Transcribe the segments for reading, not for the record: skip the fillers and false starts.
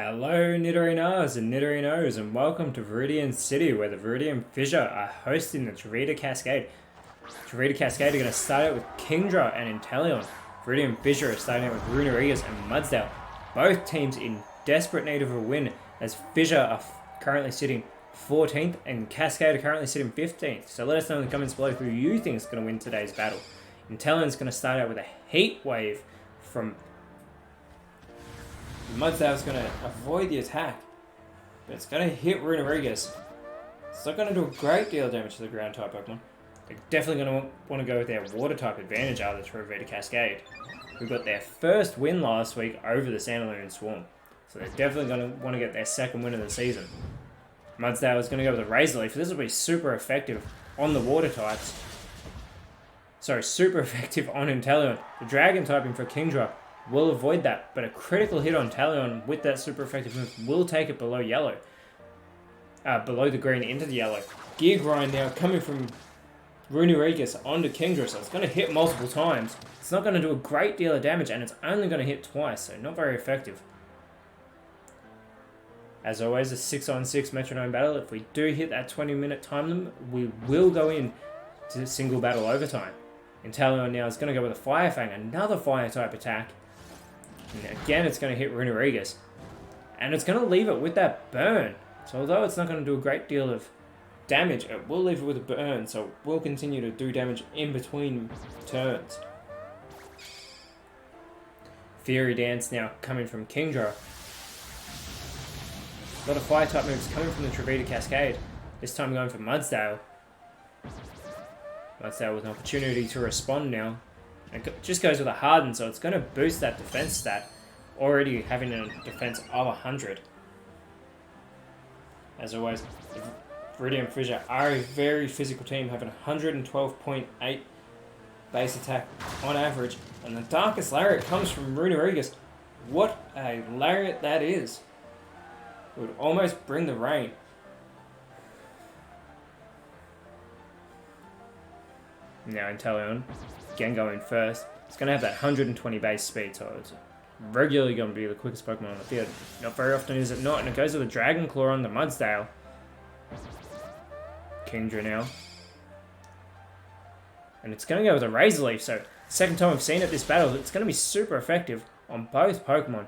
Hello Nidorinas and Nidorinos, and welcome to Viridian City, where the Viridian Fissure are hosting the Trovita Cascade. Trovita Cascade are going to start out with Kingdra and Inteleon. Viridian Fissure are starting out with Runerigas and Mudsdale. Both teams in desperate need of a win, as Fissure are currently sitting 14th and Cascade are currently sitting 15th. So let us know in the comments below who you think is going to win today's battle. Inteleon's going to start out with a heat wave from Mudsdale's going to avoid the attack, but it's going to hit Runerigas. It's not going to do a great deal of damage to the ground type Pokemon. They're definitely going to want to go with their water type advantage out of the Trovita Cascade, who got their first win last week over the Sandalwood Swarm. So they're definitely going to want to get their second win of the season. Mudsdale is going to go with a Razor Leaf. This will be super effective on the water types. Sorry, super effective on Inteleon. The Dragon typing for Kingdra will avoid that, but a critical hit on Inteleon with that super effective move will take it below yellow. Below the green into the yellow. Gear Grind now coming from Runerigas onto Kingdra, so it's going to hit multiple times. It's not going to do a great deal of damage, and it's only going to hit twice, so not very effective. As always, a 6-on-6 Metronome battle. If we do hit that 20-minute time limit, we will go in to single battle overtime. Inteleon now is going to go with a Fire Fang, another fire type attack. And again, it's going to hit Runerigas. And it's going to leave it with that burn. So although it's not going to do a great deal of damage, it will leave it with a burn. So it will continue to do damage in between turns. Viridian now coming from Kingdra. A lot of fire type moves coming from the Trovita Cascade. This time going for Mudsdale. Mudsdale with an opportunity to respond now. It just goes with a Harden, so it's going to boost that defense stat, already having a defense of 100. As always, the Viridian Fissure are a very physical team, having 112.8 base attack on average, and the Darkest Lariat comes from Runerigas. What a Lariat that is! It would almost bring the rain. Now Inteleon, again going first. It's going to have that 120 base speed, so it's regularly going to be the quickest Pokemon on the field. Not very often is it not, and it goes with a Dragon Claw on the Mudsdale. Kingdra now. And it's going to go with a Razor Leaf, so second time I've seen it this battle, it's going to be super effective on both Pokemon.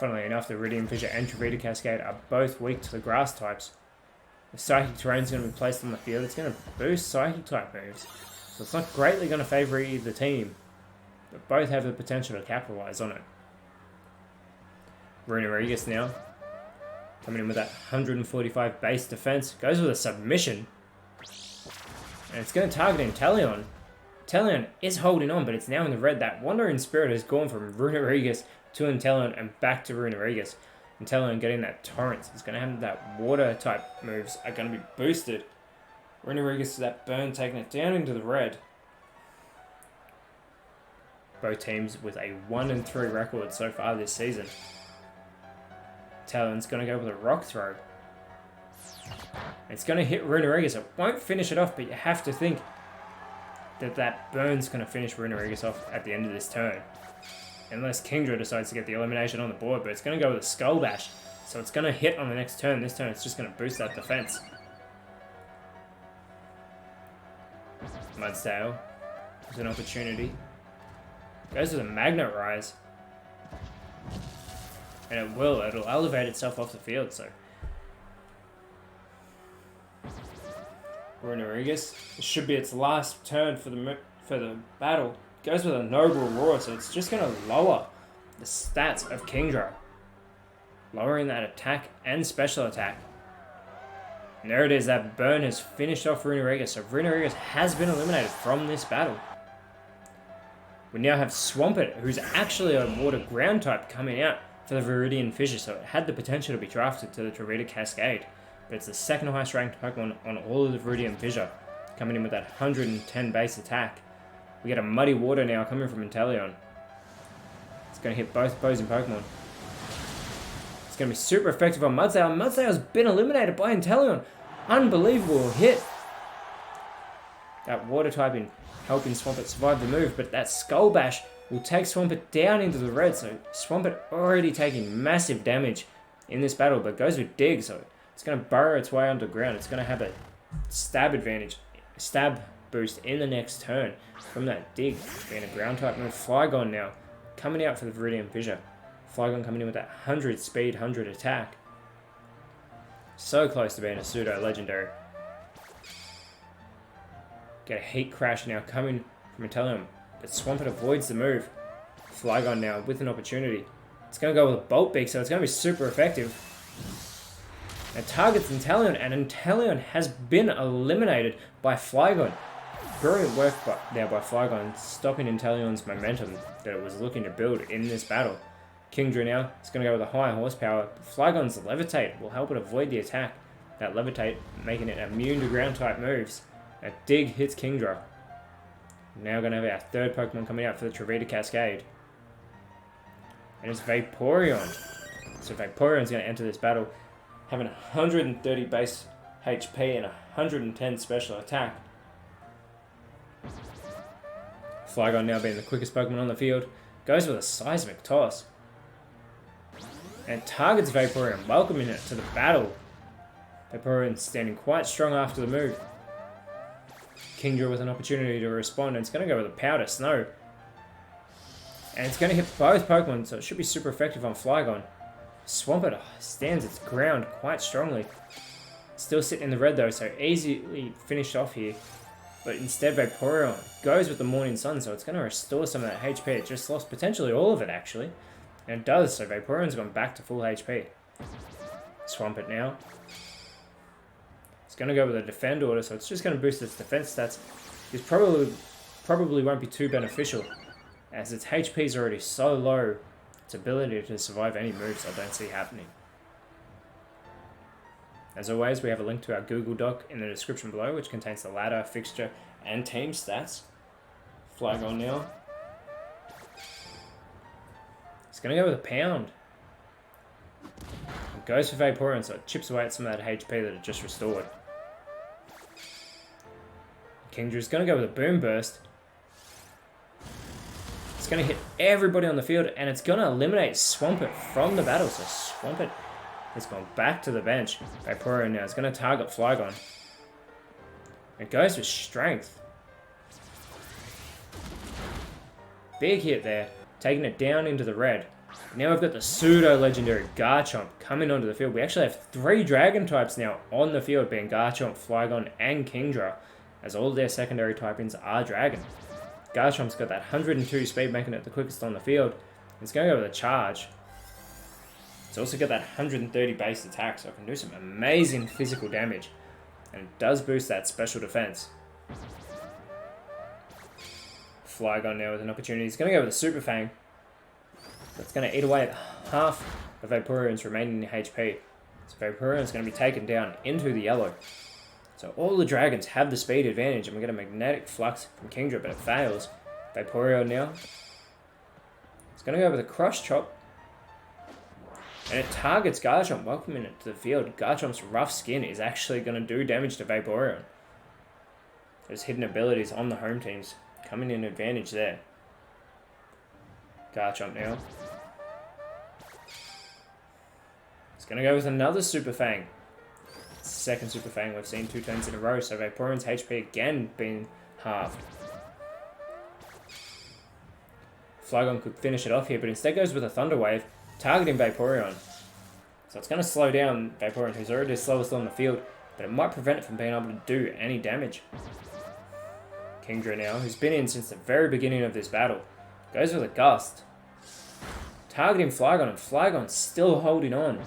Funnily enough, the Viridian Fissure and Trovita Cascade are both weak to the grass types. The Psychic Terrain is going to be placed on the field. It's going to boost Psychic type moves. So it's not greatly going to favour either team, but both have the potential to capitalise on it. Runerigas now, coming in with that 145 base defense, goes with a submission. And it's going to target Inteleon. Inteleon is holding on, but it's now in the red. That Wandering Spirit has gone from Runerigas to Inteleon and back to Runerigas. Inteleon getting that Torrents. It's going to have that water type moves are going to be boosted. Runerigas to that burn, taking it down into the red. Both teams with a 1-3 record so far this season. Inteleon's going to go with a Rock Throw. It's going to hit Runerigas. It won't finish it off, but you have to think that that burn's going to finish Runerigas off at the end of this turn. Unless Kingdra decides to get the elimination on the board, but it's going to go with a Skull Bash. So it's going to hit on the next turn. This turn it's just going to boost that defense. Mudsdale has an opportunity. Goes with a Magnet Rise. And it'll elevate itself off the field, so. Runerigas, this should be its last turn for the battle. Goes with a Noble Roar, so it's just going to lower the stats of Kingdra. Lowering that attack and special attack. And there it is, that burn has finished off Runerigas, so Runerigas has been eliminated from this battle. We now have Swampert, who's actually a water ground type coming out for the Viridian Fissure, so it had the potential to be drafted to the Trovita Cascade. But it's the second highest ranked Pokemon on all of the Viridian Fissure, coming in with that 110 base attack. We get a Muddy Water now coming from Inteleon. It's going to hit both opposing Pokemon. It's going to be super effective on Mudsdale. Mudsdale's been eliminated by Inteleon. Unbelievable hit. That water typing helping Swampert survive the move, but that Skull Bash will take Swampert down into the red. So Swampert already taking massive damage in this battle, but goes with Dig. So it's going to burrow its way underground. It's going to have a stab advantage, stab boost in the next turn from that Dig. Being a ground type move. Flygon now coming out for the Viridian Fissure. Flygon coming in with that 100 speed, 100 attack. So close to being a pseudo legendary. Get a Heat Crash now coming from Inteleon, but Swampert avoids the move. Flygon now with an opportunity. It's going to go with a Bolt Beak, so it's going to be super effective. It targets Inteleon, and Inteleon has been eliminated by Flygon. Brilliant work there by Flygon, stopping Inteleon's momentum that it was looking to build in this battle. Kingdra now is going to go with a high horsepower. Flygon's Levitate will help it avoid the attack. That Levitate making it immune to ground type moves. A Dig hits Kingdra. Now going to have our third Pokemon coming out for the Trovita Cascade. And it's Vaporeon. So Vaporeon's going to enter this battle having 130 base HP and 110 special attack. Flygon now being the quickest Pokemon on the field, goes with a Seismic Toss. And targets Vaporeon, welcoming it to the battle. Vaporeon standing quite strong after the move. Kingdra with an opportunity to respond, and it's going to go with a Powder Snow. And it's going to hit both Pokemon, so it should be super effective on Flygon. Swampert stands its ground quite strongly. Still sitting in the red though, so easily finished off here. But instead Vaporeon goes with the Morning Sun, so it's going to restore some of that HP. It just lost potentially all of it actually. And it does, so Vaporeon's gone back to full HP. Swampert now. It's going to go with a Defend Order, so it's just going to boost its defense stats. This probably won't be too beneficial, as its HP is already so low, its ability to survive any moves I don't see happening. As always, we have a link to our Google Doc in the description below, which contains the ladder, fixture, and team stats. Flygon now. It's going to go with a Pound. It goes for Vaporeon, so it chips away at some of that HP that it just restored. Kingdra's going to go with a Boom Burst. It's going to hit everybody on the field, and it's going to eliminate Swampert from the battle. So Swampert has gone back to the bench. Vaporeon now is going to target Flygon. It goes with Strength. Big hit there, taking it down into the red. Now we've got the pseudo-legendary Garchomp coming onto the field. We actually have 3 Dragon types now on the field, being Garchomp, Flygon, and Kingdra, as all of their secondary typings are Dragon. Garchomp's got that 102 speed, making it the quickest on the field. It's going to go with a Charge. It's also got that 130 base attack, so it can do some amazing physical damage. And it does boost that special defense. Flygon now with an opportunity. He's going to go with a Super Fang. That's going to eat away at half of Vaporeon's remaining HP. So Vaporeon's going to be taken down into the yellow. So all the dragons have the speed advantage, and we get a Magnetic Flux from Kingdra, but it fails. Vaporeon now. It's going to go with a Crush Chop. And it targets Garchomp, welcoming it to the field. Garchomp's rough skin is actually going to do damage to Vaporeon. Those hidden abilities on the home teams coming in advantage there. Garchomp now. It's going to go with another Super Fang. Second Super Fang we've seen 2 turns in a row, so Vaporeon's HP again being halved. Flygon could finish it off here, but instead goes with a Thunder Wave, targeting Vaporeon. So it's going to slow down Vaporeon, who's already the slowest on the field, but it might prevent it from being able to do any damage. Kingdra now, who's been in since the very beginning of this battle, goes with a Gust, targeting Flygon, and Flygon's still holding on.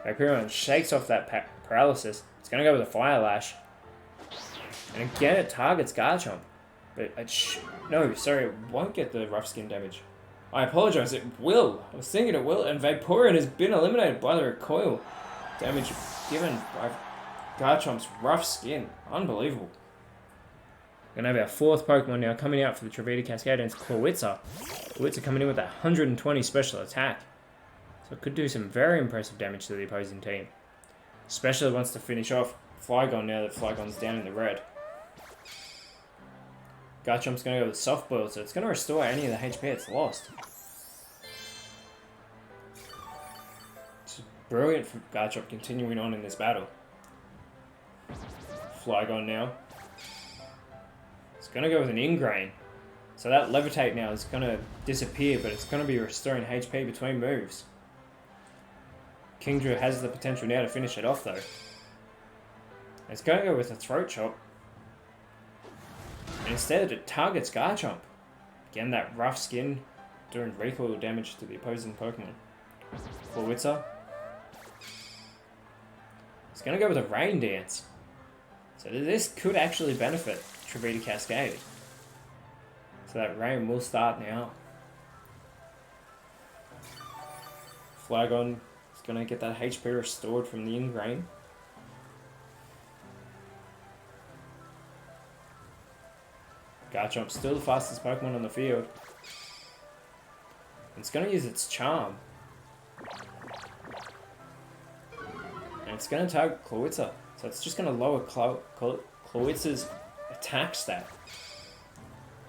Vaporeon shakes off that paralysis. It's going to go with a Fire Lash. And again, it targets Garchomp. But it won't get the rough skin damage. I apologize, it will. I was thinking it will, and Vaporeon has been eliminated by the recoil damage given by Garchomp's rough skin. Unbelievable. We're going to have our 4th Pokemon now coming out for the Trovita Cascade, and it's Clawitzer. Clawitzer coming in with that 120 special attack. So it could do some very impressive damage to the opposing team. Especially wants to finish off Flygon now that Flygon's down in the red. Garchomp's going to go with Soft Boil, so it's going to restore any of the HP it's lost. It's brilliant for Garchomp continuing on in this battle. Flygon now. It's going to go with an Ingrain. So that Levitate now is going to disappear, but it's going to be restoring HP between moves. Kingdra has the potential now to finish it off though. It's going to go with a Throat Chop. And instead it targets Garchomp. Again, that rough skin doing recoil damage to the opposing Pokemon. Florwitzer. It's going to go with a Rain Dance. So this could actually benefit Trovita Cascade. So that rain will start now. Flygon is going to get that HP restored from the Ingrain. Garchomp still the fastest Pokemon on the field. It's going to use its Charm. And it's going to target Clawitzer. So it's just going to lower Clawitzer's attack stat.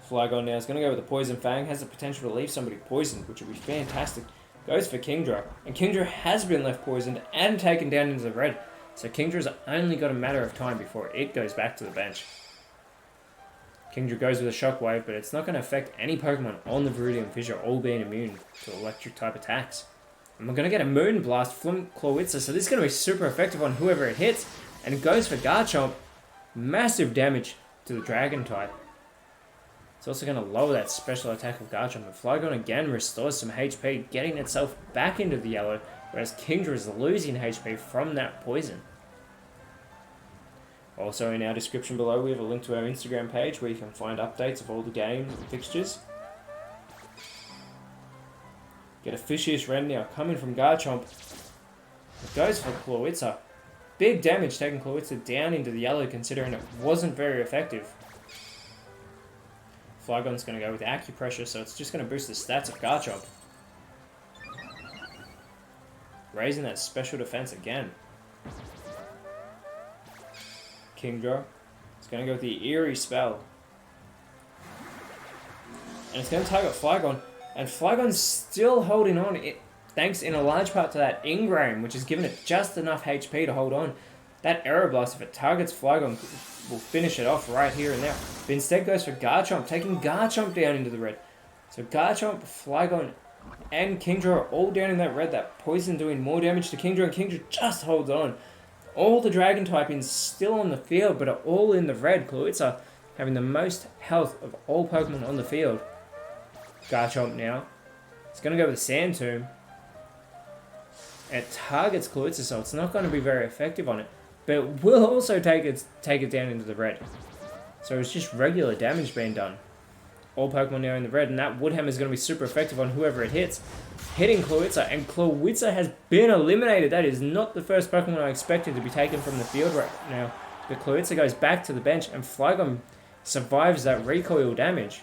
Flygon now is going to go with a Poison Fang. Has the potential to leave somebody poisoned, which would be fantastic. Goes for Kingdra. And Kingdra has been left poisoned and taken down into the red. So Kingdra's only got a matter of time before it goes back to the bench. Kingdra goes with a Shockwave, but it's not going to affect any Pokemon on the Viridian Fissure, all being immune to electric type attacks. And we're going to get a Moon Blast from Clawitzer, so this is going to be super effective on whoever it hits. And it goes for Garchomp. Massive damage to the Dragon type. It's also going to lower that special attack of Garchomp. And Flygon again restores some HP, getting itself back into the yellow, whereas Kingdra is losing HP from that poison. Also in our description below we have a link to our Instagram page where you can find updates of all the games and fixtures. Get a Fishious Red now coming from Garchomp. It goes for Clawitzer. Big damage taking Clawitzer down into the yellow considering it wasn't very effective. Flygon's going to go with Acupressure, so it's just going to boost the stats of Garchomp. Raising that special defense again. Kingdra is going to go with the Eerie spell. And it's going to target Flygon. And Flygon's still holding on, thanks in a large part to that Ingrain, which has given it just enough HP to hold on. That Aeroblast, if it targets Flygon, will finish it off right here and now. But instead goes for Garchomp, taking Garchomp down into the red. So Garchomp, Flygon, and Kingdra are all down in that red. That poison doing more damage to Kingdra, and Kingdra just holds on. All the Dragon typings still on the field, but are all in the red. Clawitzer having the most health of all Pokemon on the field. Garchomp now. It's going to go with the Sand Tomb. It targets Clawitzer, so it's not going to be very effective on it. But it will also take it down into the red. So it's just regular damage being done. All Pokemon now in the red, and that Woodhammer is going to be super effective on whoever it hits. Hitting Clawitzer, and Clawitzer has been eliminated. That is not the first Pokemon I expected to be taken from the field right now. But Clawitzer goes back to the bench, and Flygon survives that recoil damage.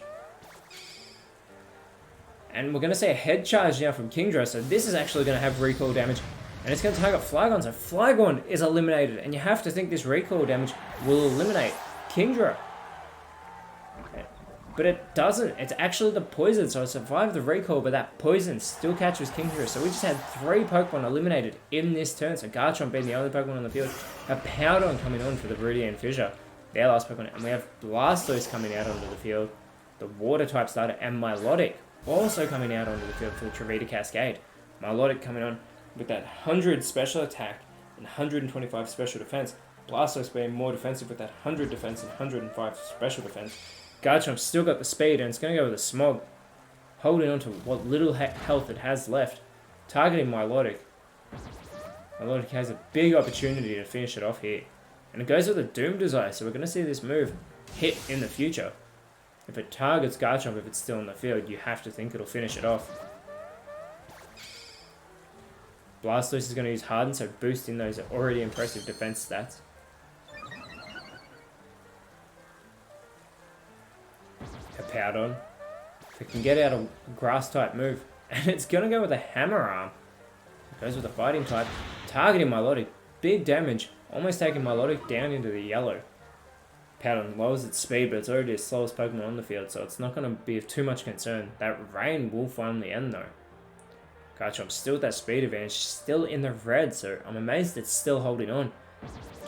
And we're going to see a head charge now from Kingdra, so this is actually going to have recoil damage. And it's going to target Flygon, so Flygon is eliminated. And you have to think this recoil damage will eliminate Kingdra. But it doesn't. It's actually the poison, so it survived the recoil, but that poison still catches Kingdra. So we just had 3 Pokemon eliminated in this turn. So Garchomp being the only Pokemon on the field. A Powdon coming on for the Viridian Fissure, their last Pokemon. And we have Blastoise coming out onto the field. The Water type starter, and Milotic also coming out onto the field for the Trovita Cascade. Milotic coming on with that 100 special attack and 125 special defense. Blastoise being more defensive with that 100 defense and 105 special defense. Garchomp still got the speed, and it's going to go with a Smog, holding on to what little health it has left, targeting Milotic. Milotic has a big opportunity to finish it off here. And it goes with a Doom Desire, so we're going to see this move hit in the future. If it targets Garchomp, if it's still in the field, you have to think it'll finish it off. Blastoise is going to use Harden, so boosting those already impressive defense stats. A Powdon. If it can get out a grass type move. And it's going to go with a Hammer Arm. It goes with a fighting type. Targeting Milotic. Big damage. Almost taking Milotic down into the yellow. Powder lowers its speed, but it's already the slowest Pokemon on the field, so it's not going to be of too much concern. That rain will finally end though. Garchomp's still with that speed advantage, still in the red, so I'm amazed it's still holding on.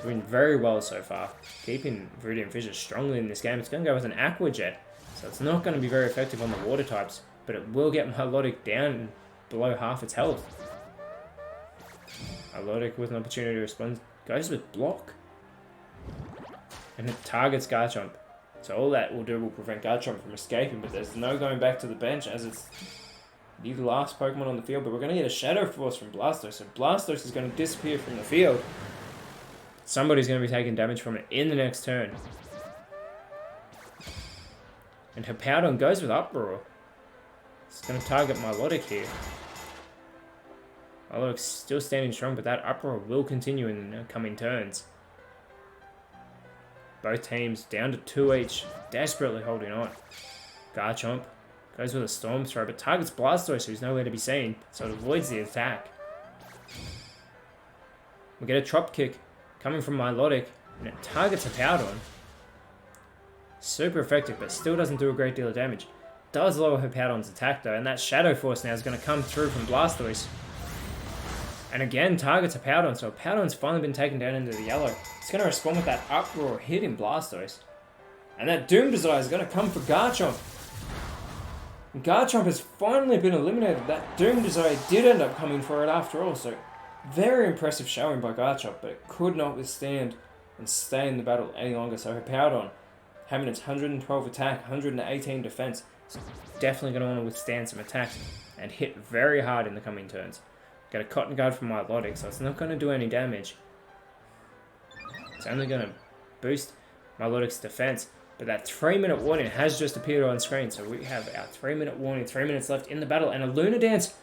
Doing very well so far. Keeping Viridian Fissure strongly in this game. It's going to go with an Aqua Jet, so it's not going to be very effective on the water types, but it will get Milotic down below half its health. Milotic with an opportunity to respond, goes with Block. And it targets Garchomp. So all that will do will prevent Garchomp from escaping, but there's no going back to the bench as it's the last Pokemon on the field. But we're going to get a Shadow Force from Blastoise, so Blastoise is going to disappear from the field. Somebody's going to be taking damage from it in the next turn. And Hippowdon goes with Uproar. It's going to target Milotic here. Milotic's still standing strong, but that Uproar will continue in the coming turns. Both teams down to 2 each, desperately holding on. Garchomp goes with a Storm Throw, but targets Blastoise, who's nowhere to be seen, so it avoids the attack. We get a Trop Kick coming from Milotic, and it targets Hippowdon. Super effective, but still doesn't do a great deal of damage. Does lower Hippowdon's attack though, and that Shadow Force now is going to come through from Blastoise. And again, targets Hippowdon, so Hippowdon's finally been taken down into the yellow. It's going to respond with that Uproar hitting Blastoise. And that Doom Desire is going to come for Garchomp. And Garchomp has finally been eliminated. That Doom Desire did end up coming for it after all, so very impressive showing by Garchomp, but it could not withstand and stay in the battle any longer. So Hippowdon, having its 112 attack, 118 defense, is definitely going to want to withstand some attacks and hit very hard in the coming turns. Get a Cotton Guard from Milotic, so it's not going to do any damage. It's only going to boost Milotic's defense, but that 3-minute warning has just appeared on screen, so we have our 3-minute warning, 3 minutes left in the battle, and a Luna Dance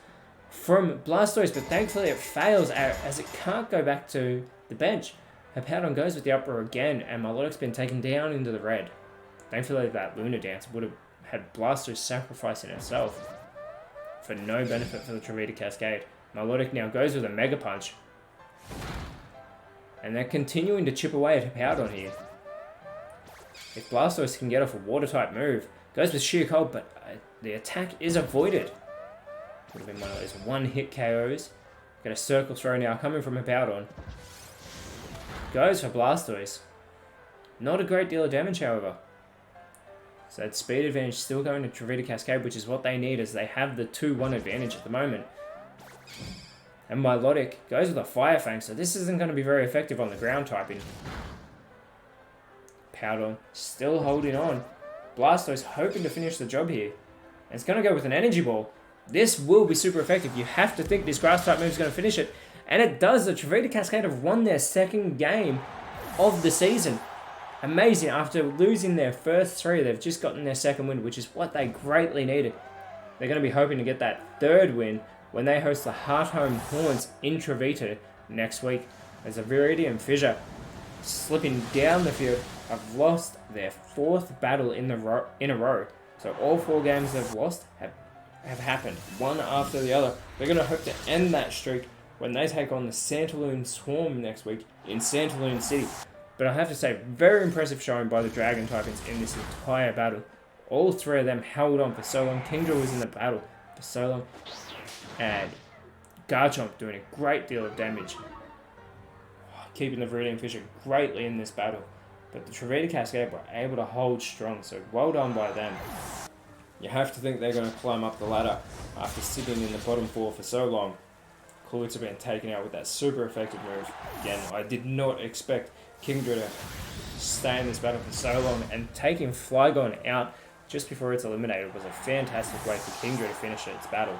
from Blastoise, but thankfully it fails as it can't go back to the bench. Hippowdon goes with the Uproar again, and Milotic's been taken down into the red. Thankfully that Luna Dance would have had Blastoise sacrificing itself for no benefit for the Trovita Cascade. Milotic now goes with a Mega Punch. And they're continuing to chip away at Hippowdon here. If Blastoise can get off a Water-type move, goes with Sheer Cold, but the attack is avoided. Would have been one of those one-hit KOs. Got a Circle Throw now coming from Hippowdon. Goes for Blastoise. Not a great deal of damage, however. So that speed advantage still going to Trovita Cascade, which is what they need as they have the 2-1 advantage at the moment. And Milotic goes with a Fire Fang, so this isn't going to be very effective on the ground typing. Hippowdon still holding on. Blastoise hoping to finish the job here. And it's going to go with an Energy Ball. This will be super effective. You have to think this grass type move is going to finish it. And it does. The Trovita Cascade have won their second game of the season. Amazing. After losing their first 3, they've just gotten their second win, which is what they greatly needed. They're going to be hoping to get that 3rd win when they host the Heart Home Horns in Trovita next week. As the Viridian Fissure slipping down the field have lost their 4th battle in a row. So all 4 games they've lost have happened, one after the other. They're going to hope to end that streak when they take on the Santaloon Swarm next week in Santaloon City. But I have to say, very impressive showing by the Dragon Typings in this entire battle. All 3 of them held on for so long. Kingdra was in the battle for so long. And Garchomp doing a great deal of damage. Keeping the Viridian Fissure greatly in this battle. But the Trovita Cascade were able to hold strong, so well done by them. You have to think they're going to climb up the ladder after sitting in the bottom 4 for so long. Clutes have been taken out with that super effective move. Again, I did not expect Kingdra to stay in this battle for so long, and taking Flygon out just before it's eliminated was a fantastic way for Kingdra to finish its battle.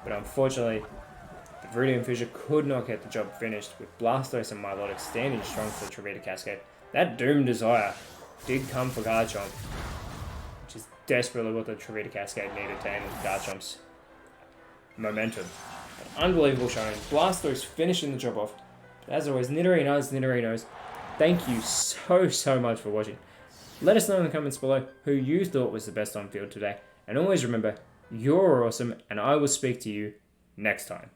But unfortunately, the Viridian Fissure could not get the job finished, with Blastoise and Milotic standing strong for the Trovita Cascade. That Doom Desire did come for Garchomp, which is desperately what the Trovita Cascade needed to end Garchomp's momentum. An unbelievable showing. Blastoise finishing the job off. But as always, Nidorinos, thank you so much for watching. Let us know in the comments below who you thought was the best on field today. And always remember, you're awesome, and I will speak to you next time.